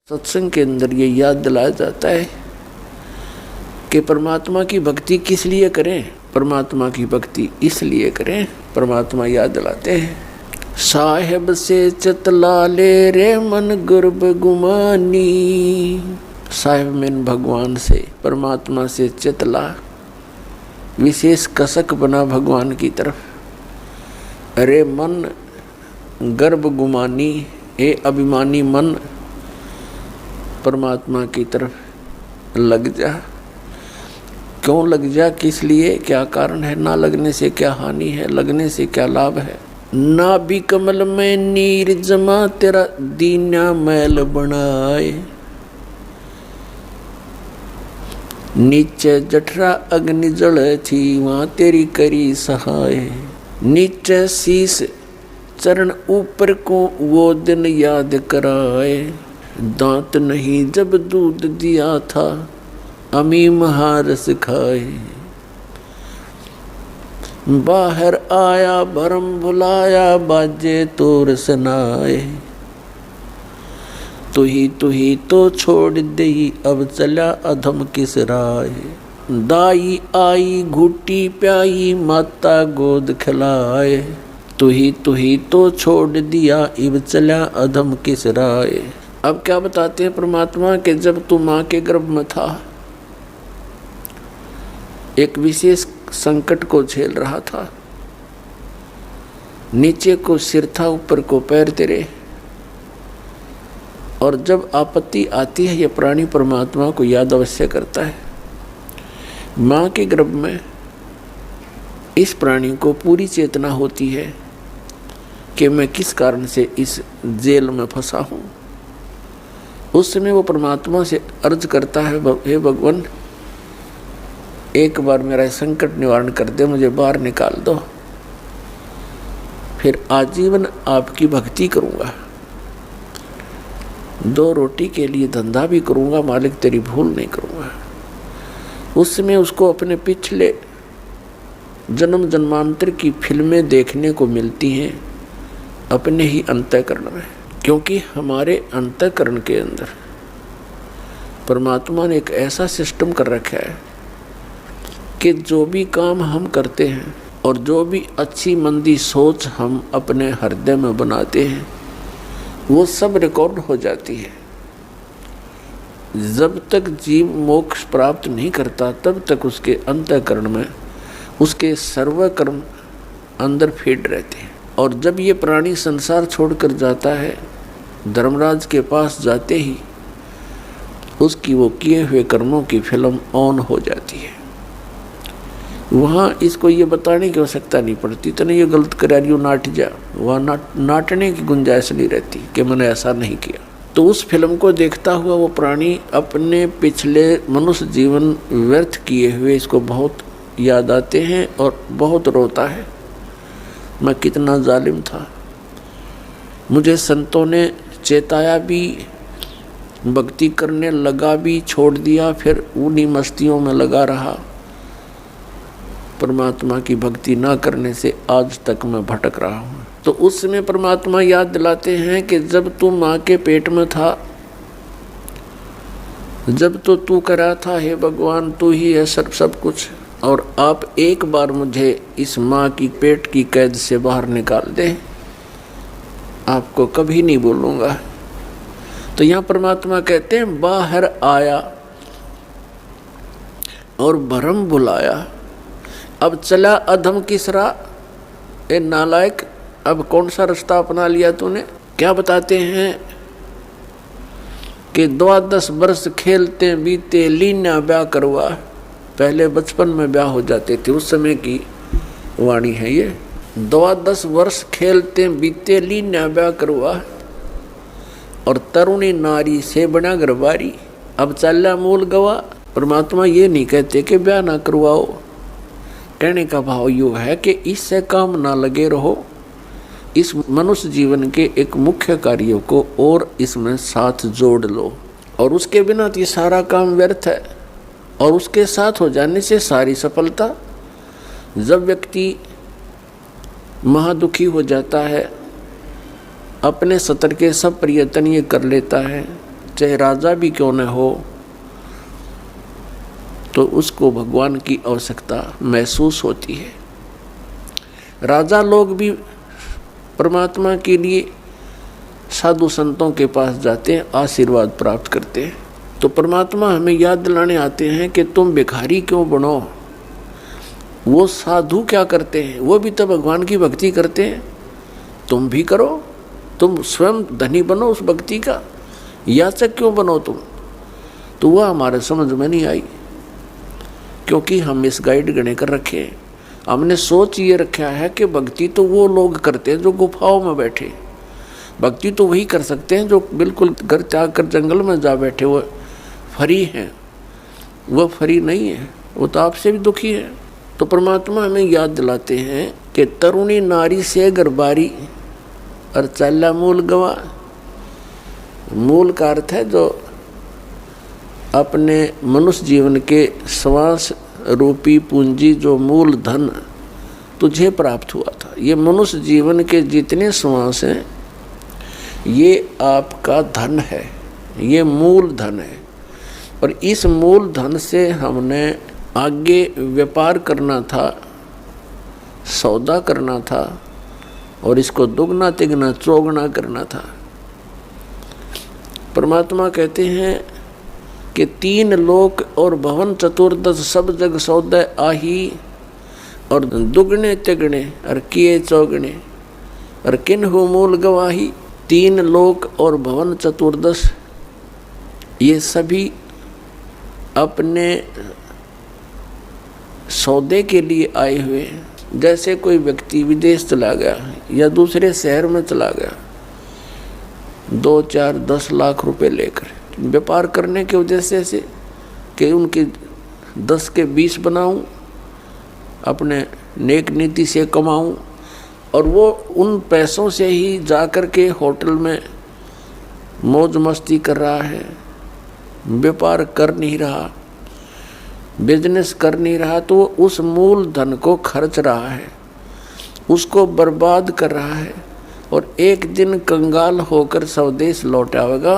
सत्संग के अंदर ये याद दिलाया जाता है कि परमात्मा की भक्ति किस लिए करें। परमात्मा की भक्ति इसलिए करें, परमात्मा याद दिलाते हैं। साहेब से चतला ले रे मन गर्भ गुमानी। साहेब में भगवान से, परमात्मा से चतला, विशेष कसक बना भगवान की तरफ। अरे मन गर्भ गुमानी, हे अभिमानी मन परमात्मा की तरफ लग जा। क्यों लग जा, किस लिए, क्या कारण है? ना लगने से क्या हानि है, लगने से क्या लाभ है? ना भी कमल में नीर जमा तेरा दीना मैल बनाए। नीचे जठरा अग्नि जल थी वहां तेरी करी सहाय। नीचे शीस चरण ऊपर को वो दिन याद कराए। दांत नहीं जब दूध दिया था अमी महारस खाए। बाहर आया भरम भुलाया बाजे तोर सनाए। तू ही तो छोड़ दे अब चला अधम किस राय। दाई आई घुटी प्याई माता गोद खिलाए। तू ही तो छोड़ दिया अब चला अधम किस राय। अब क्या बताते हैं परमात्मा के जब तू माँ के गर्भ में था, एक विशेष संकट को झेल रहा था। नीचे को सिर था, ऊपर को पैर तेरे। और जब आपत्ति आती है, ये प्राणी परमात्मा को याद अवश्य करता है। माँ के गर्भ में इस प्राणी को पूरी चेतना होती है कि मैं किस कारण से इस जेल में फंसा हूँ। उस समय वो परमात्मा से अर्ज करता है, हे भगवान एक बार मेरा संकट निवारण कर दे, मुझे बाहर निकाल दो, फिर आजीवन आपकी भक्ति करूँगा। 2 रोटी के लिए धंधा भी करूँगा, मालिक तेरी भूल नहीं करूँगा। उस समय उसको अपने पिछले जन्म जन्मांतर की फिल्में देखने को मिलती हैं अपने ही अंतःकरण में। क्योंकि हमारे अंतःकरण के अंदर परमात्मा ने एक ऐसा सिस्टम कर रखा है कि जो भी काम हम करते हैं और जो भी अच्छी मंदी सोच हम अपने हृदय में बनाते हैं, वो सब रिकॉर्ड हो जाती है। जब तक जीव मोक्ष प्राप्त नहीं करता तब तक उसके अंतःकरण में उसके सर्वकर्म अंदर फीड रहते हैं। और जब ये प्राणी संसार छोड़कर जाता है, धर्मराज के पास जाते ही उसकी वो किए हुए कर्मों की फिल्म ऑन हो जाती है। वहाँ इसको ये बताने की आवश्यकता नहीं पड़ती, तो नहीं ये गलत करा रही हो, नाट जा। वहाँ नाटने की गुंजाइश नहीं रहती कि मैंने ऐसा नहीं किया। तो उस फिल्म को देखता हुआ वो प्राणी अपने पिछले मनुष्य जीवन व्यर्थ किए हुए इसको बहुत याद आते हैं और बहुत रोता है। मैं कितना जालिम था, मुझे संतों ने चेताया भी, भक्ति करने लगा भी, छोड़ दिया, फिर उन्हीं मस्तियों में लगा रहा। परमात्मा की भक्ति ना करने से आज तक मैं भटक रहा हूँ। तो उस समय परमात्मा याद दिलाते हैं कि जब तू माँ के पेट में था, जब तो तू करा था, हे भगवान तू ही है सब कुछ, और आप एक बार मुझे इस माँ की पेट की कैद से बाहर निकाल दें, आपको कभी नहीं बोलूँगा। तो यहाँ परमात्मा कहते हैं बाहर आया और भरम बुलाया, अब चला अधम किस राह। ए नालायक, अब कौन सा रास्ता अपना लिया तूने। क्या बताते हैं कि 12 वर्ष खेलते बीते लीना ब्याह करवा। पहले बचपन में ब्याह हो जाते थे, उस समय की वाणी है ये। 12 वर्ष खेलते बीते लीना ब्याह करवा, और तरुणी नारी से बना गरबारी, अब चला मूल गवा। परमात्मा ये नहीं कहते कि ब्याह ना करवाओ, कहने का भाव यो है कि इससे काम ना लगे रहो, इस मनुष्य जीवन के एक मुख्य कार्यों को और इसमें साथ जोड़ लो। और उसके बिना तो ये सारा काम व्यर्थ है, और उसके साथ हो जाने से सारी सफलता। जब व्यक्ति महादुखी हो जाता है, अपने सतर के सब प्रयत्न ये कर लेता है, चाहे राजा भी क्यों न हो, तो उसको भगवान की आवश्यकता महसूस होती है। राजा लोग भी परमात्मा के लिए साधु संतों के पास जाते हैं, आशीर्वाद प्राप्त करते हैं। तो परमात्मा हमें याद दिलाने आते हैं कि तुम भिखारी क्यों बनो। वो साधु क्या करते हैं, वो भी तो भगवान की भक्ति करते हैं, तुम भी करो। तुम स्वयं धनी बनो उस भक्ति का, याचक क्यों बनो तुम। तो वह हमारे समझ में नहीं आई, क्योंकि हम इस गाइड गणे कर रखे हैं। हमने सोच ये रखा है कि भक्ति तो वो लोग करते हैं जो गुफाओं में बैठे, भक्ति तो वही कर सकते हैं जो बिल्कुल घर त्याग कर जंगल में जा बैठे, वो फरी हैं। वो फरी नहीं है, वो तो आपसे भी दुखी है। तो परमात्मा हमें याद दिलाते हैं कि तरुणी नारी से गरबारी और चाला मूल गवा। मूल का अर्थ है जो अपने मनुष्य जीवन के श्वास रूपी पूंजी, जो मूल धन तुझे प्राप्त हुआ था। ये मनुष्य जीवन के जितने श्वास हैं ये आपका धन है, ये मूल धन है। और इस मूल धन से हमने आगे व्यापार करना था, सौदा करना था, और इसको दुगना तिगना चौगुना करना था। परमात्मा कहते हैं कि 3 लोक और भवन चतुर्दश सब जग सौदे आही, और दुगने तिगने और किए चौगने और किन्हु मूल गवाही। 3 लोक और भवन चतुर्दश ये सभी अपने सौदे के लिए आए हुए हैं। जैसे कोई व्यक्ति विदेश चला गया या दूसरे शहर में चला गया 2, 4, 10 लाख रुपए लेकर व्यापार करने के उद्देश्य से कि उनके 10 के 20 बनाऊं, अपने नेक नीति से कमाऊं, और वो उन पैसों से ही जाकर के होटल में मौज मस्ती कर रहा है, व्यापार कर नहीं रहा, बिजनेस कर नहीं रहा, तो उस मूल धन को खर्च रहा है, उसको बर्बाद कर रहा है, और एक दिन कंगाल होकर स्वदेश लौट आएगा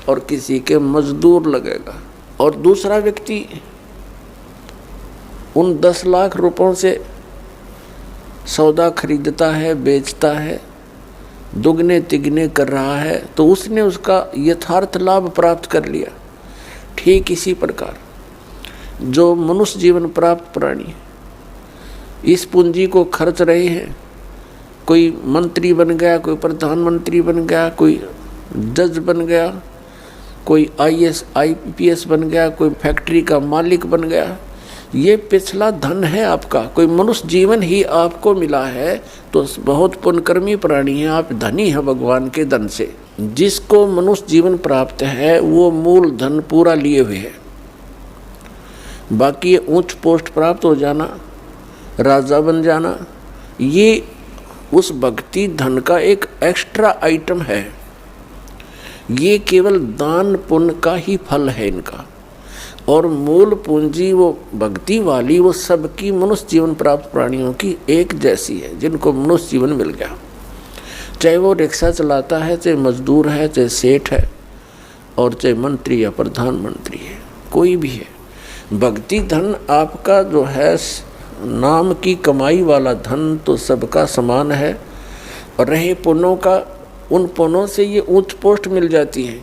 और किसी के मजदूर लगेगा। और दूसरा व्यक्ति उन 10 लाख रुपयों से सौदा खरीदता है, बेचता है, दुगने तिगने कर रहा है, तो उसने उसका यथार्थ लाभ प्राप्त कर लिया। ठीक इसी प्रकार जो मनुष्य जीवन प्राप्त प्राणी इस पूंजी को खर्च रहे हैं, कोई मंत्री बन गया, कोई प्रधानमंत्री बन गया, कोई जज बन गया, कोई IAS IPS बन गया, कोई फैक्ट्री का मालिक बन गया, ये पिछला धन है आपका। कोई मनुष्य जीवन ही आपको मिला है तो बहुत पुण्यकर्मी प्राणी है, आप धनी हैं भगवान के धन से। जिसको मनुष्य जीवन प्राप्त है वो मूल धन पूरा लिए हुए है। बाकी ये उच्च पोस्ट प्राप्त हो जाना, राजा बन जाना, ये उस भक्ति धन का एक एक्स्ट्रा आइटम है। ये केवल दान पुण्य का ही फल है इनका। और मूल पूंजी वो भक्ति वाली, वो सबकी मनुष्य जीवन प्राप्त प्राणियों की एक जैसी है, जिनको मनुष्य जीवन मिल गया। चाहे वो रिक्शा चलाता है, चाहे मजदूर है, चाहे सेठ है, और चाहे मंत्री या प्रधानमंत्री है, कोई भी है। भक्ति धन आपका जो है नाम की कमाई वाला धन तो सबका समान है। और रहे पुण्यों का, उन पुण्यों से ये उच्च पोस्ट मिल जाती है।